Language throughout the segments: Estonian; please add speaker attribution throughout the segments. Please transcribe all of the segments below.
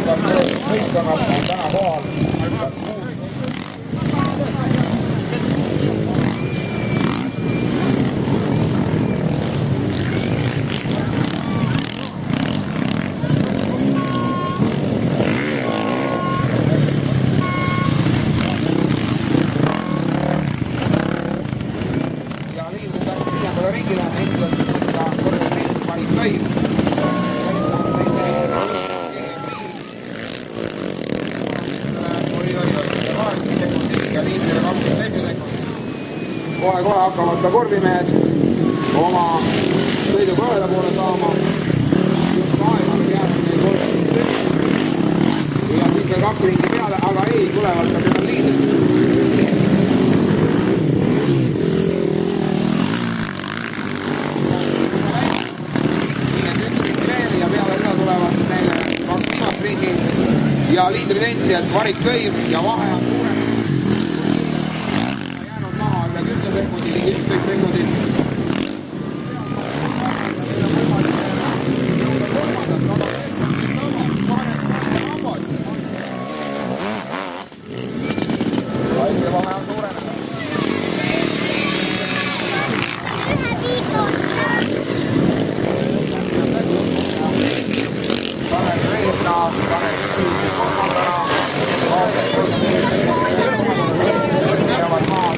Speaker 1: võistkonnast on täna kohal. Ja liidu täpselt 5. ringile on ehitatud korralik ring Marit Köiv. Ja liidrile 27 sekundit. Kohe hakkavad ka korvimehed oma sõiduga ühele poole saama. Aega jääb neil 30 sekundit. Ja siis veel 2 ringi peale, aga ei, tulevad ka seda liidrid. Ja peale üle tulevad neile 2 viimast ringi ja liidrid entrijad Marit Köiv ja vahe on suurenenud. Jäänud maha üle 10 sekundi, 11 sekundit. Haigre vahe on suurenenud. Tanel Reetna, Tanel Siim kolmandana, Kaabel 35 jäävad maha.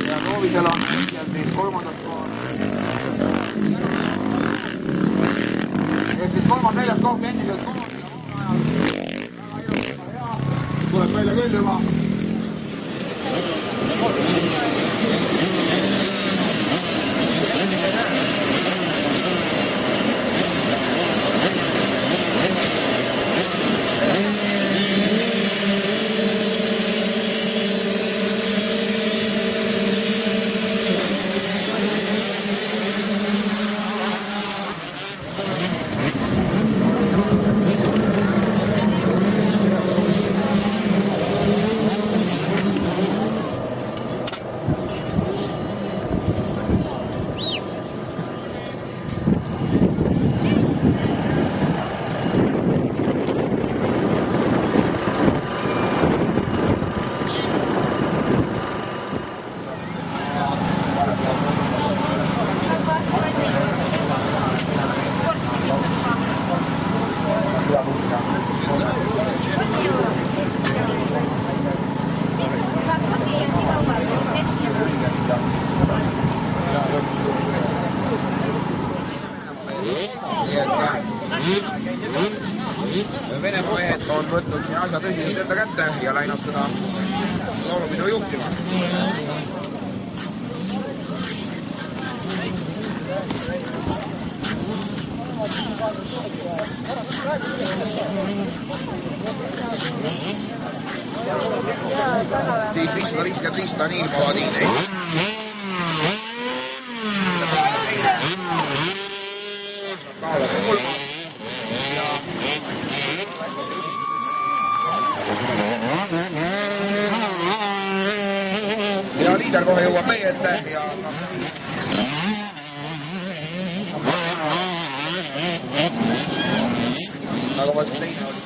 Speaker 1: Ja Roovisel on siis kolmandat koha. Ehk siis kolmas-neljas koht endiselt koos ja ajal. Väga ilus, väga hea. Tuleb välja küll juba. Venemaa mehed on võtnud siin asja tõsiselt enda kätte ja läinud seda laulupidu juhtima. Siis 555 Danil Paladini. Ja liider kohe jõuab meie ette ja nagu ma ütlen, teine oli